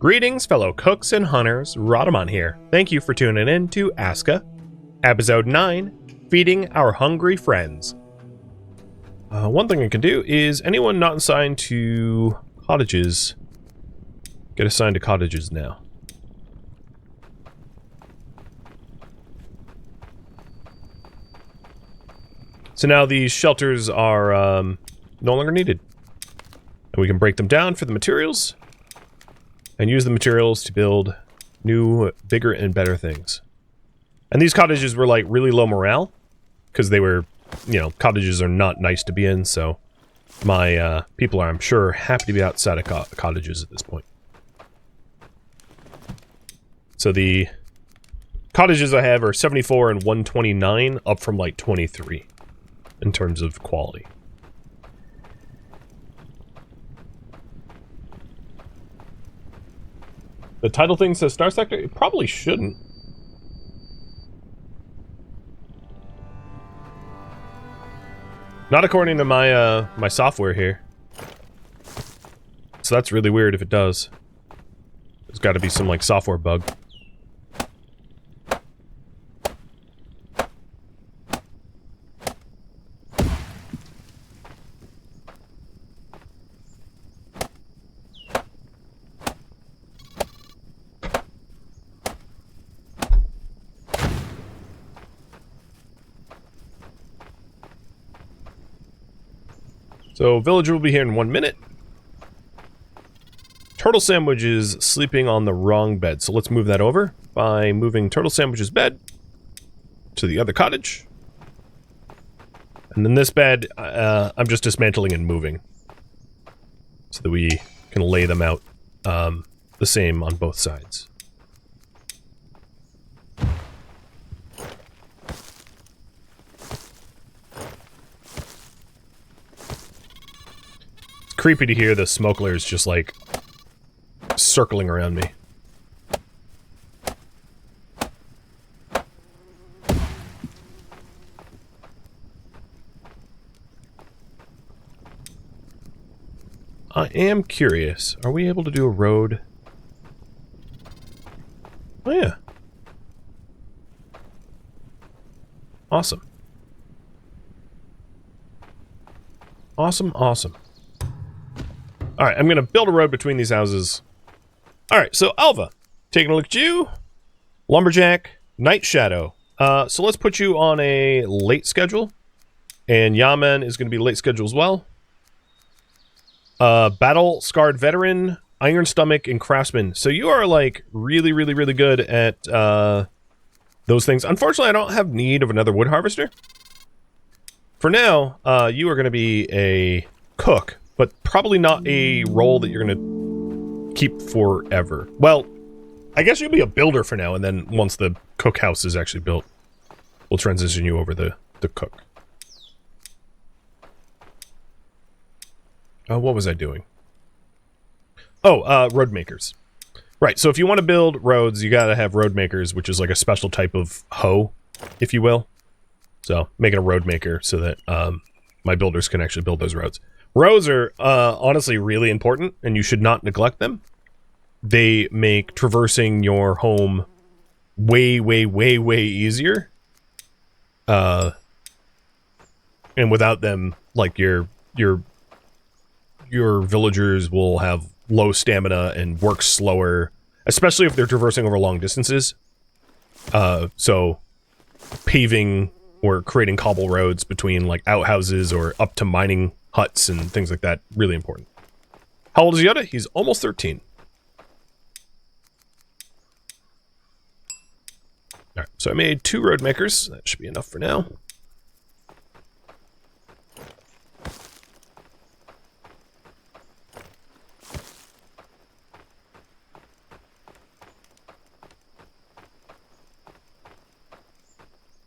Greetings, fellow cooks and hunters. Rhadamant here. Thank you for tuning in to ASKA, Episode 9, Feeding Our Hungry Friends. One thing I can do is anyone not assigned to cottages, get assigned to cottages now. So now these shelters are no longer needed. And we can break them down for the materials and use the materials to build new, bigger, and better things. And these cottages were like really low morale because they were, you know, cottages are not nice to be in, so my people are, I'm sure, happy to be outside of cottages at this point. So the cottages I have are 74 and 129, up from like 23 in terms of quality. The title thing says Star Sector? It probably shouldn't. Not according to my my software here. So that's really weird if it does. There's got to be some like software bug. So, villager will be here in 1 minute. Turtle Sandwich is sleeping on the wrong bed, so let's move that over by moving Turtle Sandwich's bed to the other cottage. And then this bed, I'm just dismantling and moving so that we can lay them out the same on both sides. Creepy to hear the smokers just like circling around me. I am curious, are we able to do a road? Oh yeah. Awesome. Awesome, awesome. Alright, I'm gonna build a road between these houses. Alright, so Alva, taking a look at you. Lumberjack, Night Shadow. So let's put you on a late schedule. And Yaman is gonna be late schedule as well. Battle Scarred Veteran, Iron Stomach, and Craftsman. So you are like really, really, really good at those things. Unfortunately, I don't have need of another wood harvester. For now, you are gonna be a cook. But probably not a role that you're gonna keep forever. Well, I guess you'll be a builder for now, and then once the cookhouse is actually built, we'll transition you over the cook. What was I doing? Oh, road makers. Right, so if you want to build roads, you gotta have road makers, which is like a special type of hoe, if you will. So, making a road maker so that my builders can actually build those roads. Roads are honestly really important, and you should not neglect them. They make traversing your home way, way, way, way easier. And without them, like your villagers will have low stamina and work slower, especially if they're traversing over long distances. So paving or creating cobble roads between like outhouses or up to mining huts and things like that, really important. How old is Yoda? He's almost 13. Alright, so I made 2 road makers. That should be enough for now.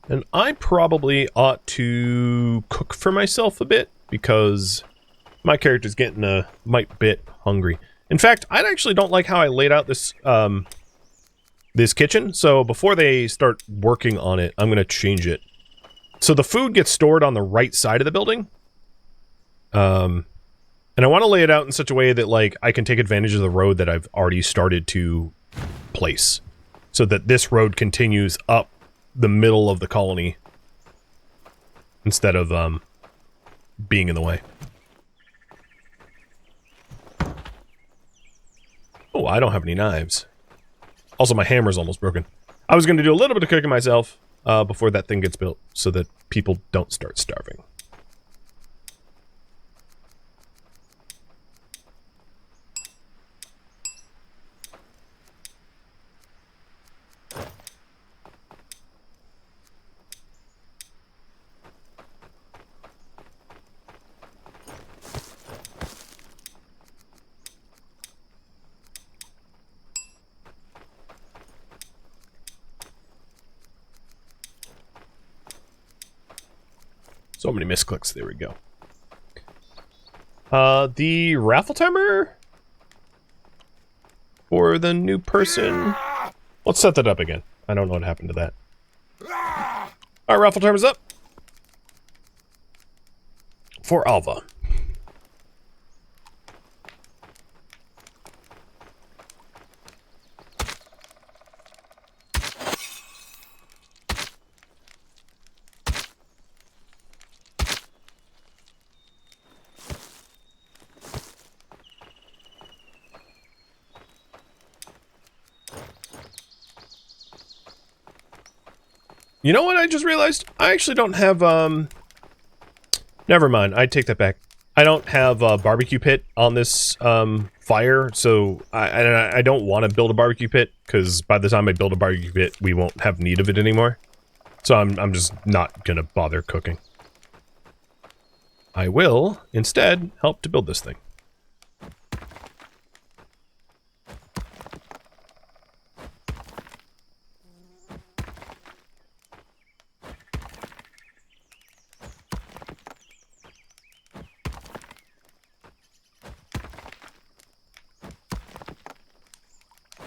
And I probably ought to cook for myself a bit, because my character's getting a mite bit hungry. In fact, I actually don't like how I laid out this this kitchen, so before they start working on it, I'm going to change it. So the food gets stored on the right side of the building. And I want to lay it out in such a way that, like, I can take advantage of the road that I've already started to place. So that this road continues up the middle of the colony. Instead of, being in the way. Oh, I don't have any knives. Also, my hammer's almost broken. I was going to do a little bit of cooking myself before that thing gets built, so that people don't start starving. So many misclicks. There we go. The raffle timer for the new person. Let's set that up again. I don't know what happened to that. All right, raffle timer's up for Alva. You know what I just realized? I actually don't have, never mind, I take that back. I don't have a barbecue pit on this, fire, so I don't want to build a barbecue pit, because by the time I build a barbecue pit, we won't have need of it anymore. So I'm just not gonna bother cooking. I will, instead, help to build this thing.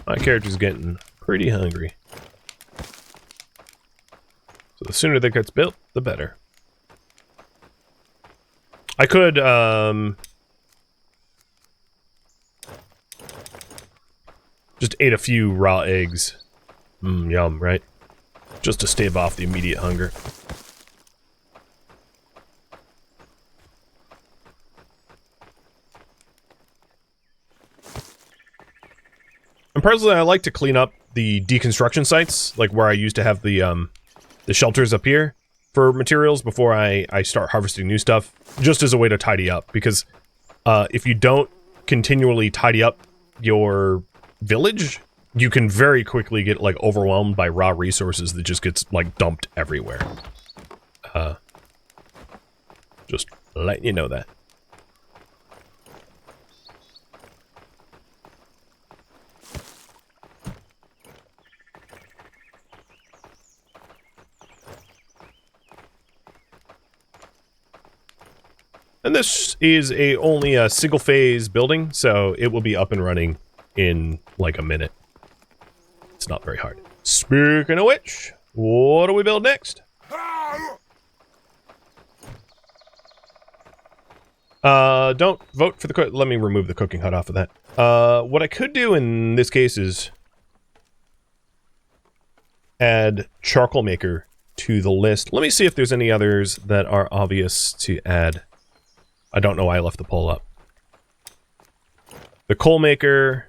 My character's getting pretty hungry. So the sooner that gets built, the better. I could, just ate a few raw eggs. Yum, right? Just to stave off the immediate hunger. And personally, I like to clean up the deconstruction sites, like where I used to have the shelters up here for materials before I start harvesting new stuff, just as a way to tidy up. Because if you don't continually tidy up your village, you can very quickly get like overwhelmed by raw resources that just gets like dumped everywhere. Just letting you know that. And this is only a single phase building, so it will be up and running in like a minute. It's not very hard. Speaking of which, what do we build next? Don't vote for the let me remove the cooking hut off of that. What I could do in this case is add charcoal maker to the list. Let me see if there's any others that are obvious to add. I don't know why I left the poll up. The coal maker.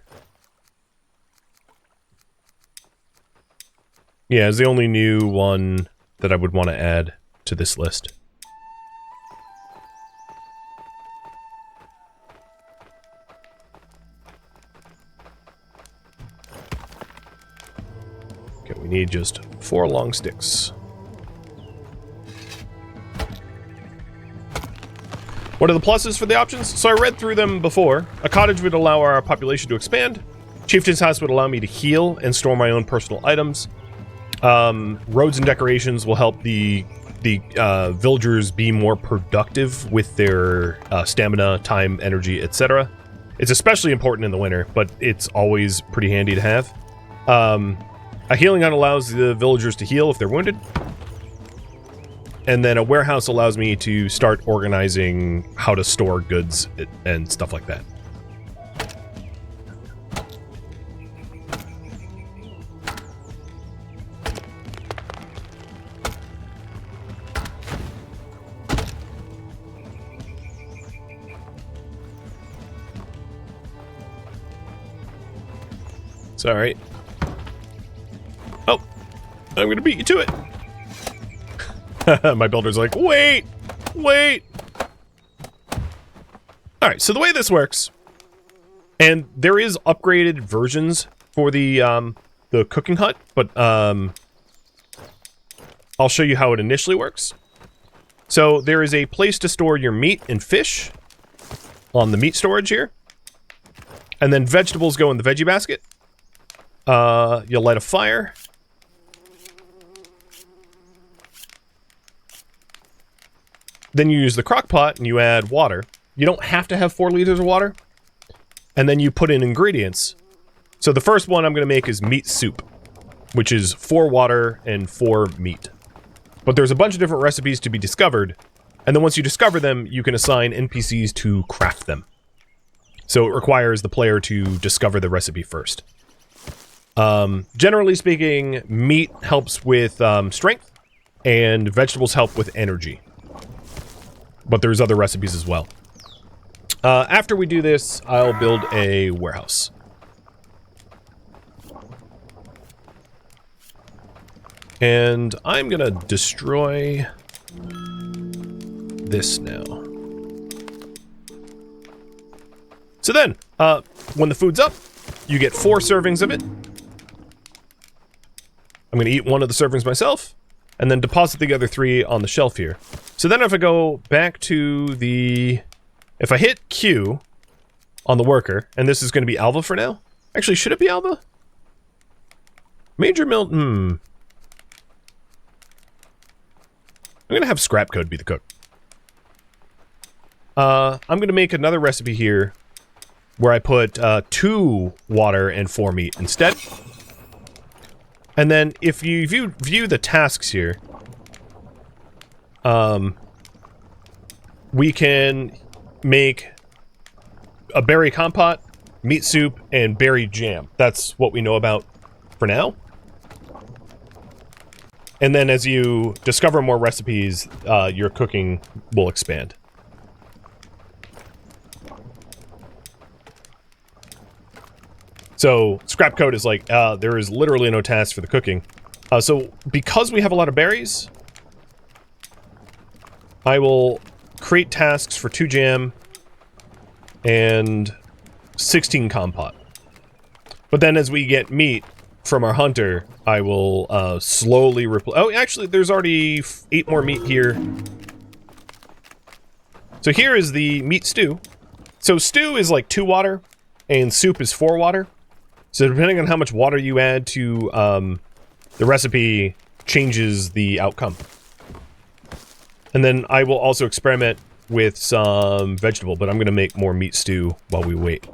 Yeah, is the only new one that I would want to add to this list. Okay, we need just 4 long sticks. What are the pluses for the options? So I read through them before. A cottage would allow our population to expand. Chieftain's house would allow me to heal and store my own personal items. Roads and decorations will help the villagers be more productive with their stamina, time, energy, etc. It's especially important in the winter, but it's always pretty handy to have. A healing hut allows the villagers to heal if they're wounded. And then a warehouse allows me to start organizing how to store goods and stuff like that. It's alright. Oh, I'm gonna beat you to it. My builder's like, wait. Alright, so the way this works, and there is upgraded versions for the cooking hut, but I'll show you how it initially works. So there is a place to store your meat and fish on the meat storage here. And then vegetables go in the veggie basket. You'll light a fire. Then you use the crock pot and you add water. You don't have to have 4 liters of water. And then you put in ingredients. So the first one I'm going to make is meat soup, which is 4 water and 4 meat. But there's a bunch of different recipes to be discovered. And then once you discover them, you can assign NPCs to craft them. So it requires the player to discover the recipe first. Generally speaking, meat helps with strength, and vegetables help with energy. But there's other recipes as well. After we do this, I'll build a warehouse. And I'm gonna destroy this now. So then, when the food's up, you get 4 servings of it. I'm gonna eat 1 of the servings myself, and then deposit the other 3 on the shelf here. So then if I go back to the... If I hit Q on the worker, and this is going to be Alva for now. Actually, should it be Alva? Major Mill... I'm going to have Scrap Code be the cook. I'm going to make another recipe here where I put 2 water and 4 meat instead. And then if you view the tasks here... we can make a berry compote, meat soup, and berry jam. That's what we know about for now. And then as you discover more recipes, your cooking will expand. So scrap code is like, there is literally no task for the cooking. So because we have a lot of berries, I will create tasks for 2 jam and 16 compote. But then as we get meat from our hunter, I will slowly replace... Oh, actually, there's already 8 more meat here. So here is the meat stew. So stew is like 2 water, and soup is 4 water. So depending on how much water you add to the recipe, changes the outcome. And then I will also experiment with some vegetable, but I'm going to make more meat stew while we wait.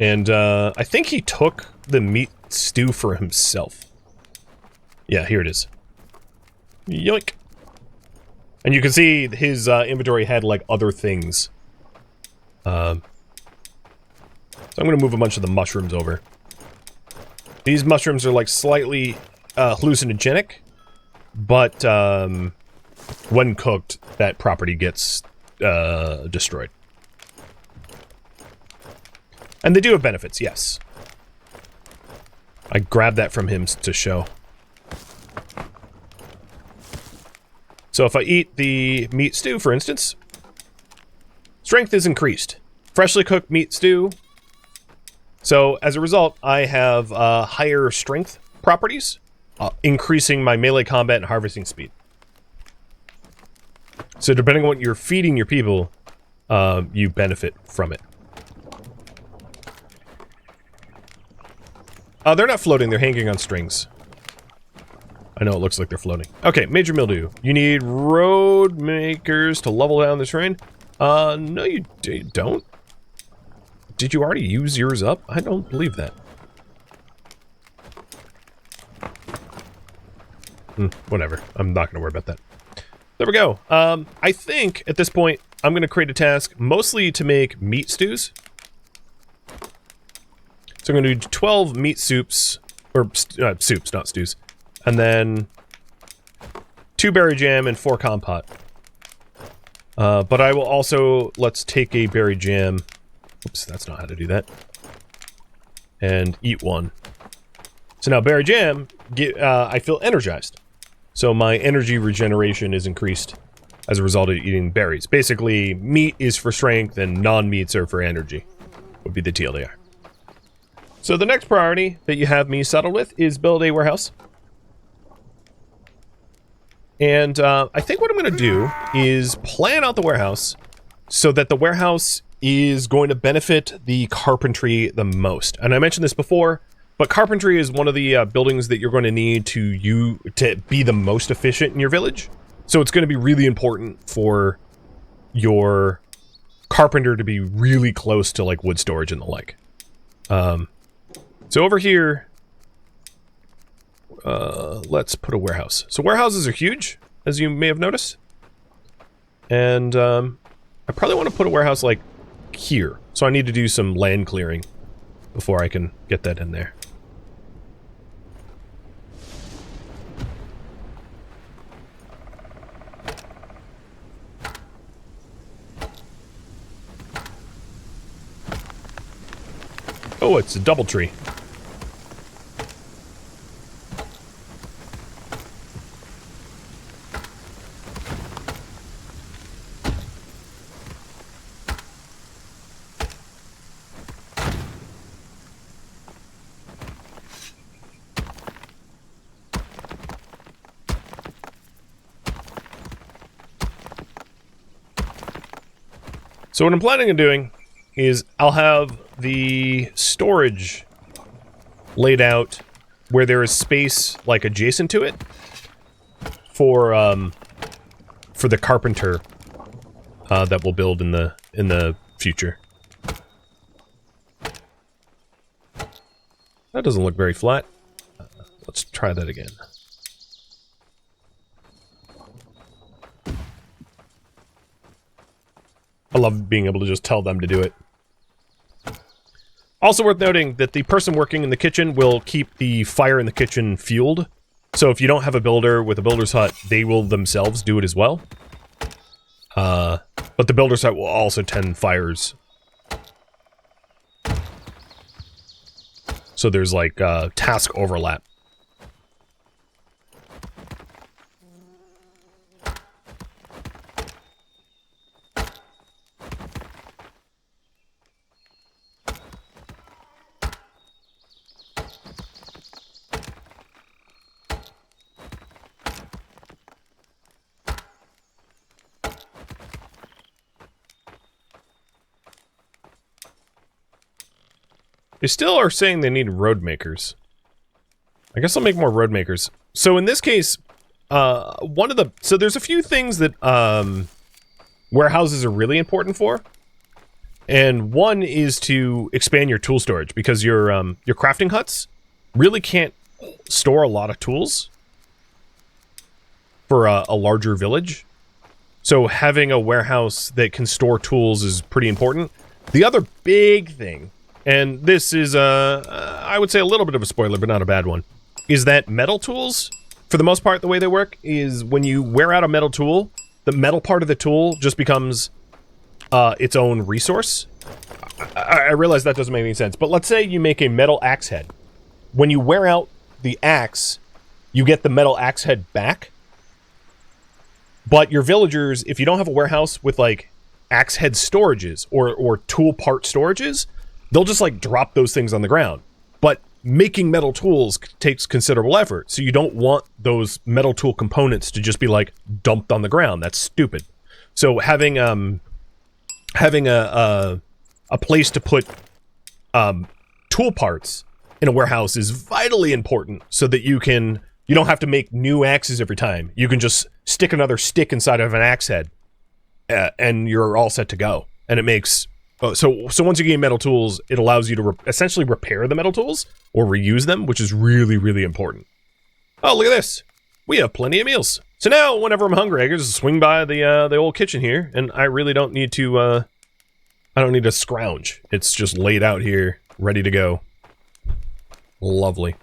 And I think he took the meat stew for himself. Yeah, here it is. Yoink! And you can see his inventory had, like, other things. So I'm going to move a bunch of the mushrooms over. These mushrooms are, like, slightly... hallucinogenic, but when cooked, that property gets destroyed. And they do have benefits, yes. I grabbed that from him to show. So if I eat the meat stew, for instance, strength is increased. Freshly cooked meat stew. So as a result, I have higher strength properties. Increasing my melee combat and harvesting speed. So depending on what you're feeding your people, you benefit from it. They're not floating, they're hanging on strings. I know it looks like they're floating. Okay, major mildew. You need road makers to level down the terrain. No you don't. Did you already use yours up? I don't believe that. Whatever. I'm not going to worry about that. There we go. I think at this point, I'm going to create a task mostly to make meat stews. So I'm going to do 12 meat soups, or soups, not stews. And then 2 berry jam and 4 compote. But I will also, let's take a berry jam. Oops, that's not how to do that. And eat 1. So now berry jam, I feel energized. So my energy regeneration is increased as a result of eating berries. Basically, meat is for strength and non-meats are for energy, would be the TLDR. So the next priority that you have me settled with is build a warehouse. And I think what I'm going to do is plan out the warehouse so that the warehouse is going to benefit the carpentry the most. And I mentioned this before, but carpentry is one of the buildings that you're going to need to be the most efficient in your village. So it's going to be really important for your carpenter to be really close to like wood storage and the like. So over here, let's put a warehouse. So warehouses are huge, as you may have noticed. And I probably want to put a warehouse like here. So I need to do some land clearing before I can get that in there. Oh, it's a double tree. So what I'm planning on doing is I'll have the storage laid out where there is space like adjacent to it for the carpenter that we'll build in the future. That doesn't look very flat. Let's try that again. I love being able to just tell them to do it. Also worth noting that the person working in the kitchen will keep the fire in the kitchen fueled. So if you don't have a builder with a builder's hut, they will themselves do it as well. But the builder's hut will also tend fires. So there's like task overlap. They still are saying they need road makers. I guess I'll make more road makers. So in this case, so there's a few things that warehouses are really important for. And one is to expand your tool storage, because your crafting huts really can't store a lot of tools for a larger village. So having a warehouse that can store tools is pretty important. The other big thing, and this is, I would say a little bit of a spoiler, but not a bad one, is that metal tools, for the most part, the way they work is when you wear out a metal tool, the metal part of the tool just becomes its own resource. I realize that doesn't make any sense, but let's say you make a metal axe head. When you wear out the axe, you get the metal axe head back. But your villagers, if you don't have a warehouse with like axe head storages or tool part storages, they'll just like drop those things on the ground. But making metal tools takes considerable effort, so you don't want those metal tool components to just be like dumped on the ground. That's stupid. So having a place to put tool parts in a warehouse is vitally important, so that you don't have to make new axes every time. You can just stick another stick inside of an axe head, and you're all set to go. And it makes so once you gain metal tools, it allows you to essentially repair the metal tools or reuse them, which is really, really important. Oh, look at this. We have plenty of meals. So now, whenever I'm hungry, I can just swing by the old kitchen here, and I really don't need to, I don't need to scrounge. It's just laid out here, ready to go. Lovely.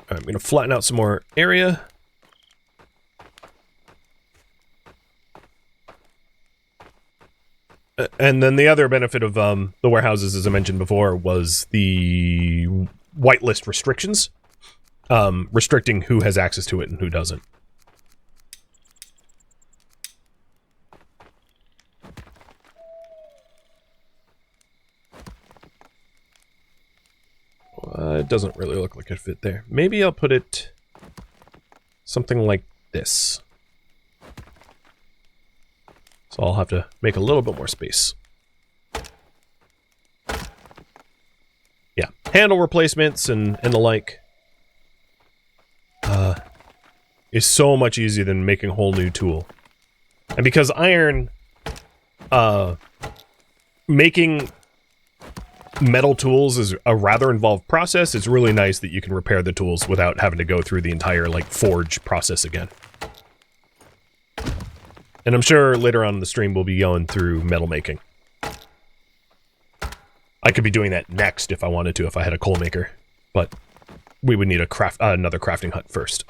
All right, I'm gonna flatten out some more area. And then the other benefit of the warehouses, as I mentioned before, was the whitelist restrictions. Restricting who has access to it and who doesn't. It doesn't really look like it fit there. Maybe I'll put it something like this. So I'll have to make a little bit more space. Yeah, handle replacements and the like is so much easier than making a whole new tool. And because iron, making metal tools is a rather involved process, it's really nice that you can repair the tools without having to go through the entire, like, forge process again. And I'm sure later on in the stream we'll be going through metal making. I could be doing that next if I wanted to, if I had a coal maker. But we would need a another crafting hut first.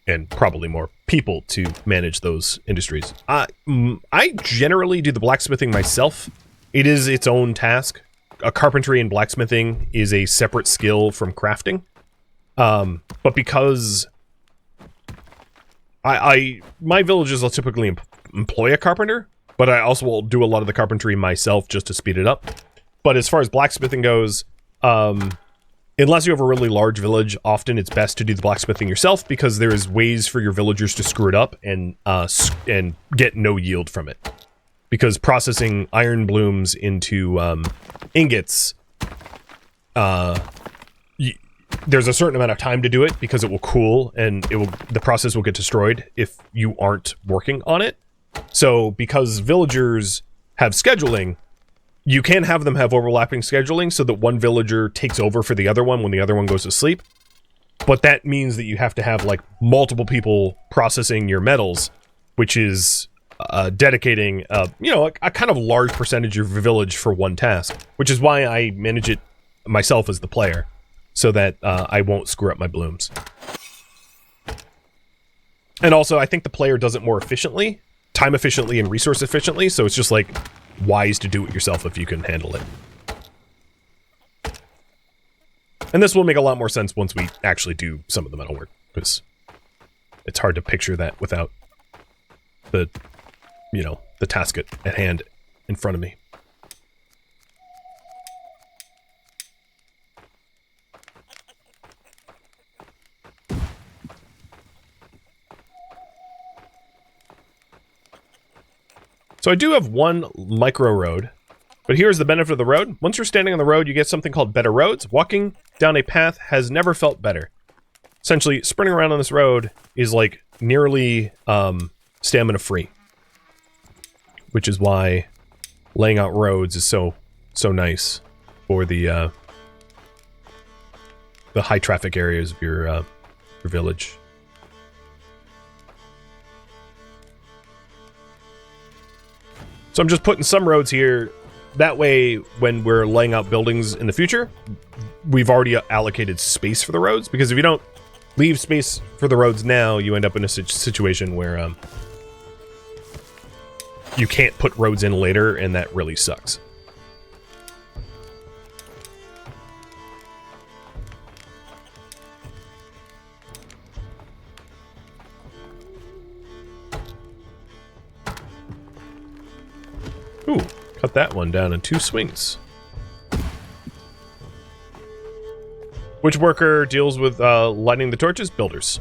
And probably more people to manage those industries. I generally do the blacksmithing myself. It is its own task. Carpentry and blacksmithing is a separate skill from crafting. But because my villages will typically employ a carpenter, but I also will do a lot of the carpentry myself just to speed it up. But as far as blacksmithing goes, unless you have a really large village, often it's best to do the blacksmithing yourself because there is ways for your villagers to screw it up and get no yield from it. Because processing iron blooms into ingots, there's a certain amount of time to do it because it will cool and the process will get destroyed if you aren't working on it. So because villagers have scheduling, you can have them have overlapping scheduling so that one villager takes over for the other one when the other one goes to sleep. But that means that you have to have like multiple people processing your metals, which is dedicating a kind of large percentage of your village for one task, which is why I manage it myself as the player, so that I won't screw up my blooms. And also, I think the player does it more efficiently, time efficiently and resource efficiently, so it's just like wise to do it yourself if you can handle it. And this will make a lot more sense once we actually do some of the metalwork, because it's hard to picture that without the, the task at hand in front of me. So I do have one micro road, but here's the benefit of the road. Once you're standing on the road, you get something called better roads. Walking down a path has never felt better. Essentially, sprinting around on this road is like nearly stamina free, which is why laying out roads is so nice for the high traffic areas of your village. So I'm just putting some roads here. That way, when we're laying out buildings in the future, we've already allocated space for the roads. Because if you don't leave space for the roads now, you end up in a situation where you can't put roads in later, and that really sucks. Ooh, cut that one down in 2 swings. Which worker deals with lighting the torches? Builders.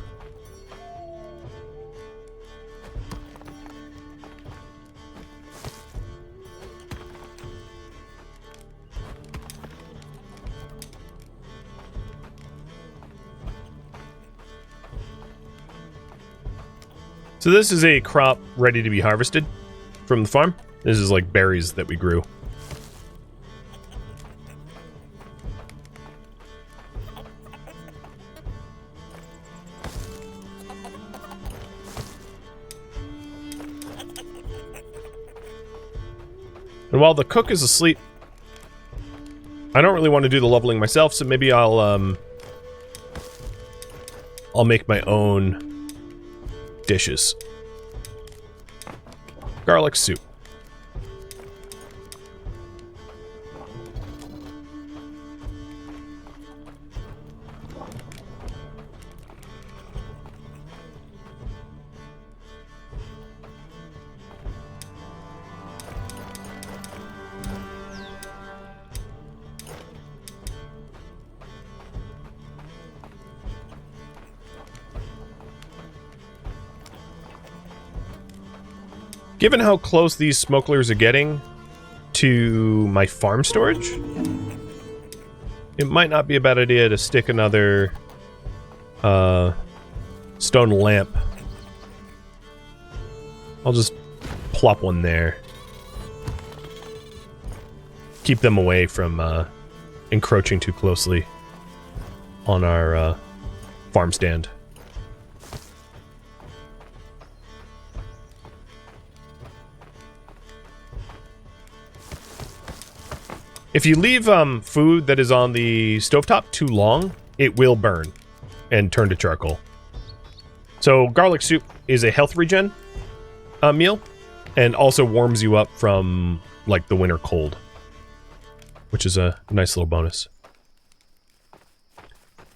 So this is a crop ready to be harvested from the farm. This is like berries that we grew. And while the cook is asleep, I don't really want to do the leveling myself, so maybe I'll make my own dishes. Garlic soup. Given how close these smokers are getting to my farm storage, it might not be a bad idea to stick another stone lamp. I'll just plop one there. Keep them away from encroaching too closely on our farm stand. If you leave food that is on the stovetop too long, it will burn and turn to charcoal. So garlic soup is a health regen meal, and also warms you up from like the winter cold, which is a nice little bonus.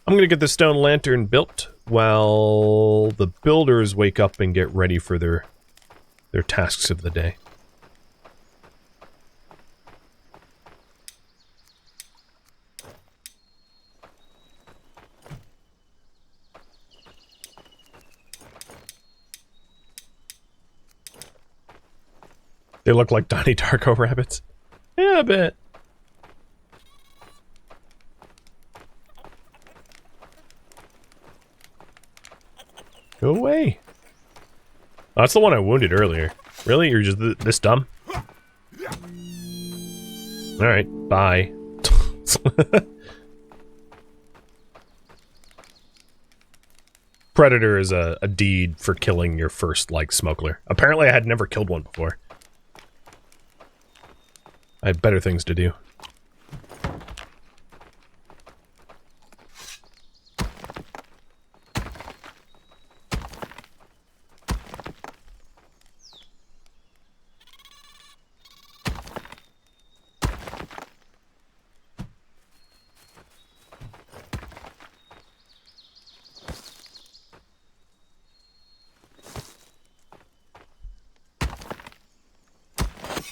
I'm gonna get the stone lantern built while the builders wake up and get ready for their tasks of the day. They look like Donnie Darko rabbits. Yeah, a bit. Go away. Oh, that's the one I wounded earlier. Really? You're just this dumb? Alright, bye. Predator is a deed for killing your first, like, smuggler. Apparently I had never killed one before. I have better things to do.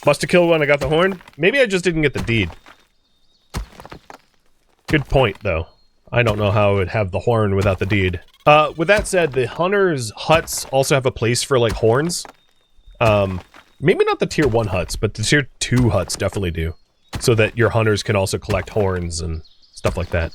Must have killed when I got the horn. Maybe I just didn't get the deed. Good point, though. I don't know how I would have the horn without the deed. With that said, the hunters' huts also have a place for, like, horns. Maybe not the tier 1 huts, but the tier 2 huts definitely do. So that your hunters can also collect horns and stuff like that.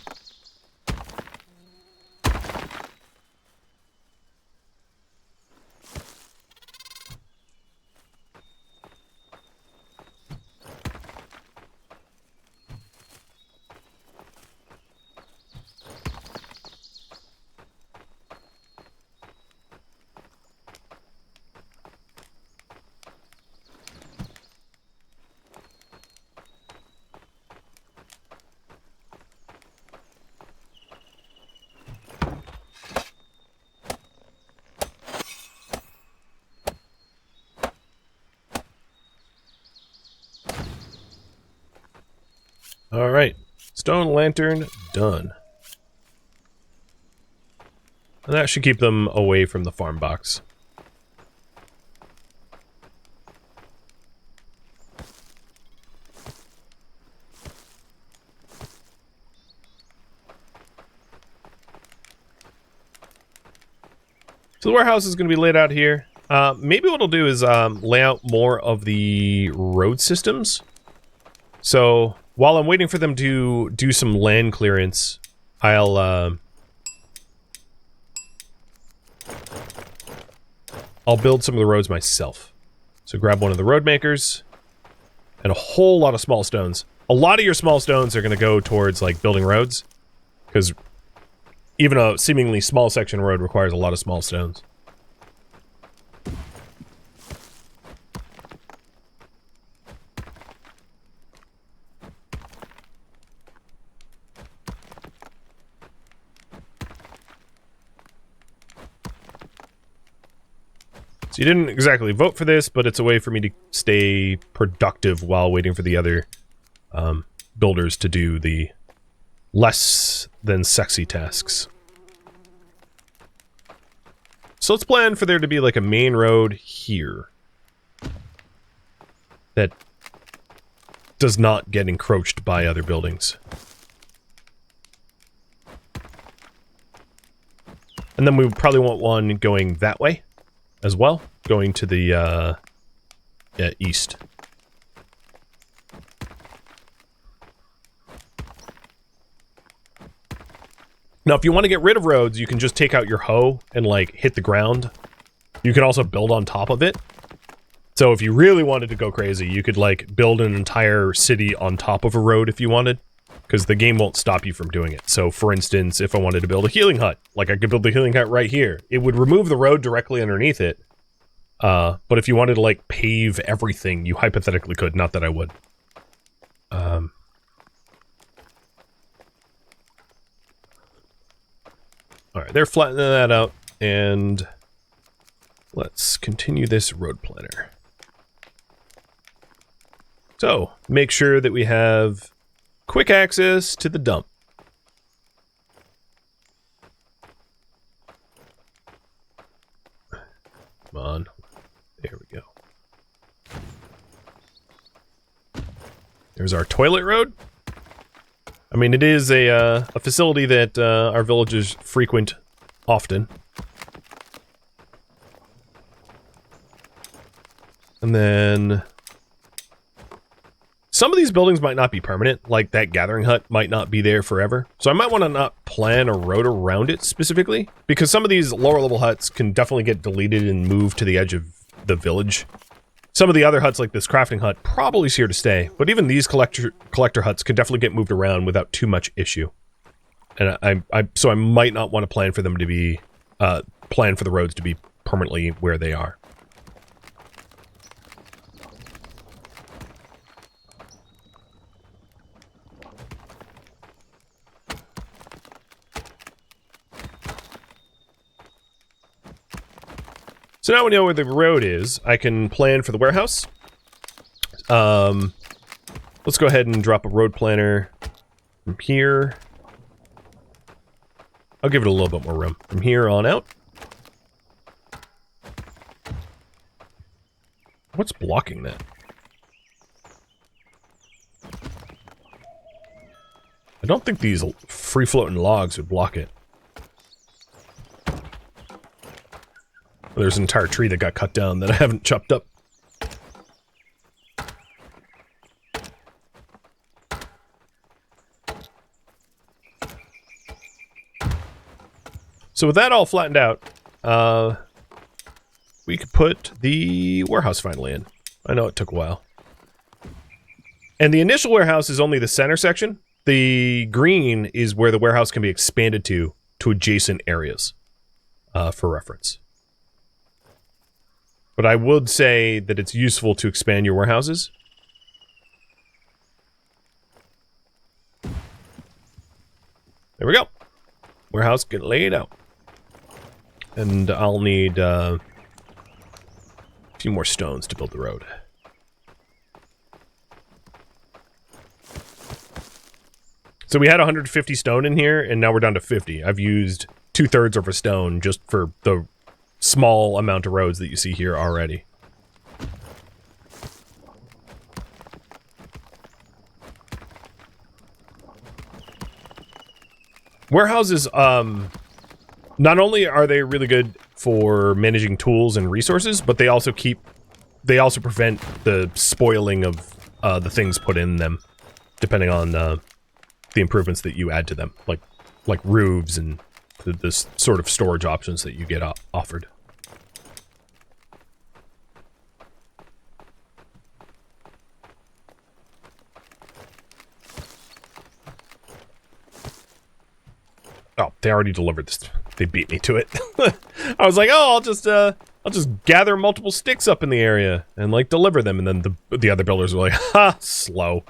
Alright, stone lantern done. And that should keep them away from the farm box. So the warehouse is going to be laid out here. Maybe what I'll do is lay out more of the road systems. So while I'm waiting for them to do some land clearance, I'll build some of the roads myself. So grab one of the road makers and a whole lot of small stones. A lot of your small stones are going to go towards like building roads, because even a seemingly small section road requires a lot of small stones. So you didn't exactly vote for this, but it's a way for me to stay productive while waiting for the other builders to do the less than sexy tasks. So let's plan for there to be like a main road here that does not get encroached by other buildings. And then we would probably want one going that way as well, going to the east. Now, if you want to get rid of roads, you can just take out your hoe and, like, hit the ground. You can also build on top of it. So if you really wanted to go crazy, you could, like, build an entire city on top of a road if you wanted, because the game won't stop you from doing it. So, for instance, if I wanted to build a healing hut, like, I could build the healing hut right here. It would remove the road directly underneath it. But if you wanted to, like, pave everything, you hypothetically could. Not that I would. Alright, they're flattening that out, and let's continue this road planner. So, make sure that we have quick access to the dump. Come on. There we go. There's our toilet road. I mean, it is a facility that our villagers frequent often. And then some of these buildings might not be permanent, like that gathering hut might not be there forever. So I might want to not plan a road around it specifically, because some of these lower level huts can definitely get deleted and moved to the edge of the village. Some of the other huts, like this crafting hut, probably is here to stay, but even these collector huts could definitely get moved around without too much issue. And so I might not want to plan for them to be, plan for the roads to be permanently where they are. So now we know where the road is. I can plan for the warehouse. Let's go ahead and drop a road planner from here. I'll give it a little bit more room. From here on out. What's blocking that? I don't think these free-floating logs would block it. There's an entire tree that got cut down that I haven't chopped up. So with that all flattened out, we could put the warehouse finally in. I know it took a while. And the initial warehouse is only the center section. The green is where the warehouse can be expanded to adjacent areas, for reference. But I would say that it's useful to expand your warehouses. There we go. Warehouse get laid out. And I'll need a few more stones to build the road. So we had 150 stone in here, and now we're down to 50. I've used 2/3 of a stone just for the small amount of roads that you see here already. Warehouses, not only are they really good for managing tools and resources, but they also prevent the spoiling of the things put in them, depending on the improvements that you add to them, like roofs and this sort of storage options that you get offered. Oh, they already delivered this. They beat me to it. I was like, oh, I'll just gather multiple sticks up in the area and like deliver them, and then the other builders were like, ha, slow.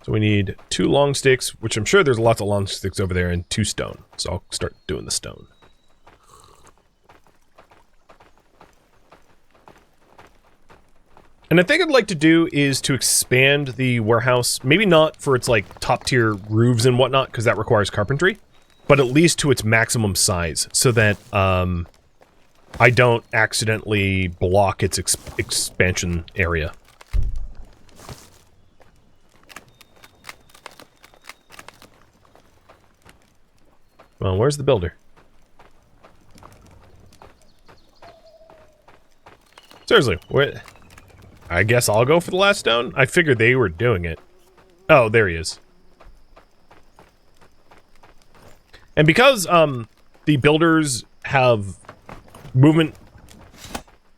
So we need 2 long sticks, which I'm sure there's lots of long sticks over there, and 2 stone. So I'll start doing the stone. And I think I'd like to do is to expand the warehouse, maybe not for its like top tier roofs and whatnot, because that requires carpentry, but at least to its maximum size, so that I don't accidentally block its expansion area. Well, where's the builder? Seriously, what? I guess I'll go for the last stone? I figured they were doing it. Oh, there he is. And because, the builders have movement,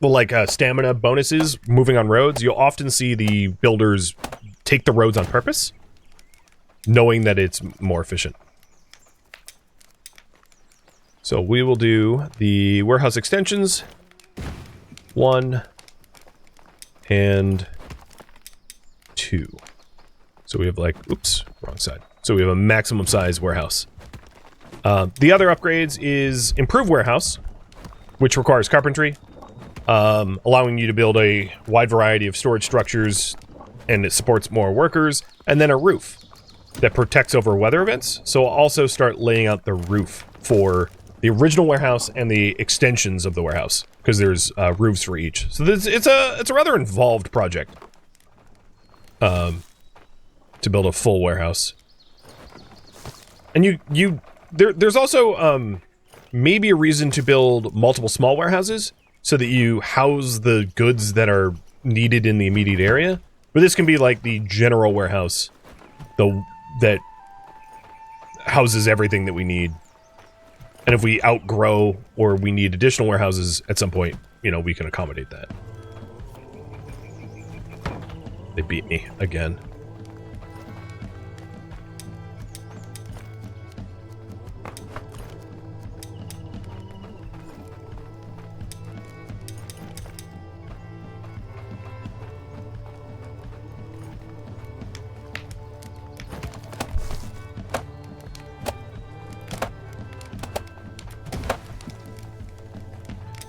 well, like, stamina bonuses moving on roads, you'll often see the builders take the roads on purpose, knowing that it's more efficient. So we will do the warehouse extensions. 1 and 2. So we have like, oops, wrong side. So we have a maximum size warehouse. The other upgrades is improve warehouse, which requires carpentry, allowing you to build a wide variety of storage structures, and it supports more workers, and then a roof that protects over weather events. So I'll also start laying out the roof for the original warehouse and the extensions of the warehouse, because there's roofs for each. So it's a rather involved project to build a full warehouse. And there's also maybe a reason to build multiple small warehouses so that you house the goods that are needed in the immediate area. But this can be like the general warehouse, that houses everything that we need. And if we outgrow or we need additional warehouses at some point, you know, we can accommodate that. They beat me again.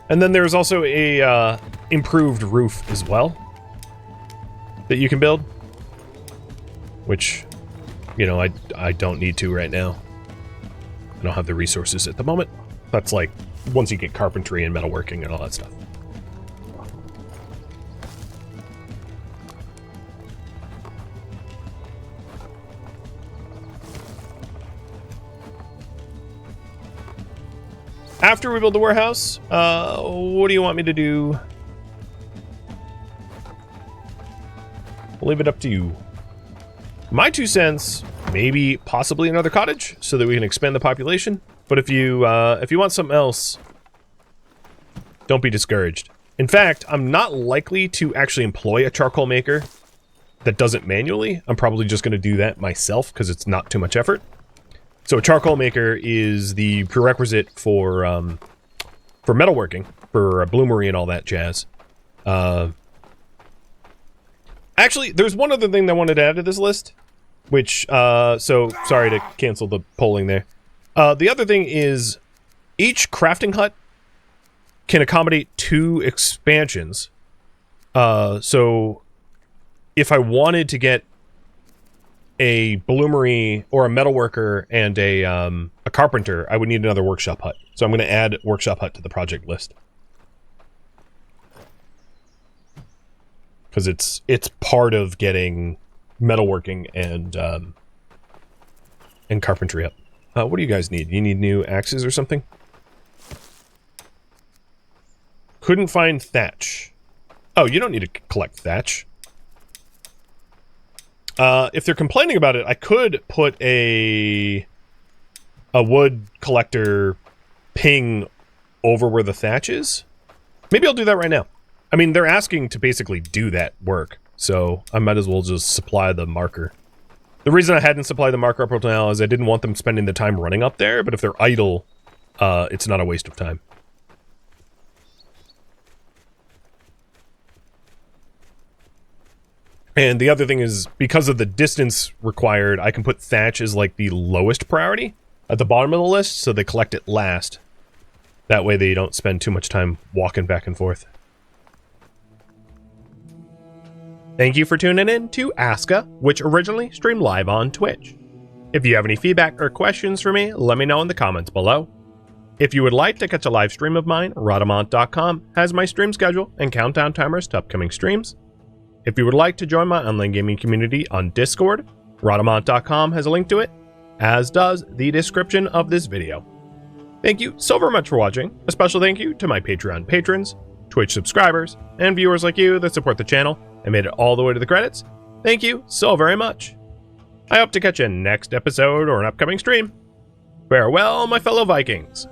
And then there's also a improved roof as well that you can build, which, you know, I don't need to right now. I don't have the resources at the moment. That's like once you get carpentry and metalworking and all that stuff. After we build the warehouse, what do you want me to do? I'll leave it up to you. My 2 cents, maybe possibly another cottage, so that we can expand the population. But if you want something else, don't be discouraged. In fact, I'm not likely to actually employ a charcoal maker that does it manually. I'm probably just going to do that myself because it's not too much effort. So a charcoal maker is the prerequisite for metalworking, for bloomery and all that jazz. Actually, there's one other thing that I wanted to add to this list, which, so sorry to cancel the polling there. The other thing is each crafting hut can accommodate 2 expansions. So if I wanted to get a bloomery or a metalworker and a carpenter, I would need another workshop hut. So I'm going to add workshop hut to the project list. Because it's part of getting metalworking and carpentry up. What do you guys need? You need new axes or something? Couldn't find thatch. Oh, you don't need to collect thatch. If they're complaining about it, I could put a wood collector ping over where the thatch is. Maybe I'll do that right now. I mean, they're asking to basically do that work, so I might as well just supply the marker. The reason I hadn't supplied the marker up until now is I didn't want them spending the time running up there, but if they're idle, it's not a waste of time. And the other thing is, because of the distance required, I can put thatch as like the lowest priority at the bottom of the list, so they collect it last. That way they don't spend too much time walking back and forth. Thank you for tuning in to ASKA, which originally streamed live on Twitch. If you have any feedback or questions for me, let me know in the comments below. If you would like to catch a live stream of mine, Rhadamant.com has my stream schedule and countdown timers to upcoming streams. If you would like to join my online gaming community on Discord, Rhadamant.com has a link to it, as does the description of this video. Thank you so very much for watching. A special thank you to my Patreon patrons, Twitch subscribers, and viewers like you that support the channel and made it all the way to the credits. Thank you so very much. I hope to catch you next episode or an upcoming stream. Farewell, my fellow Vikings.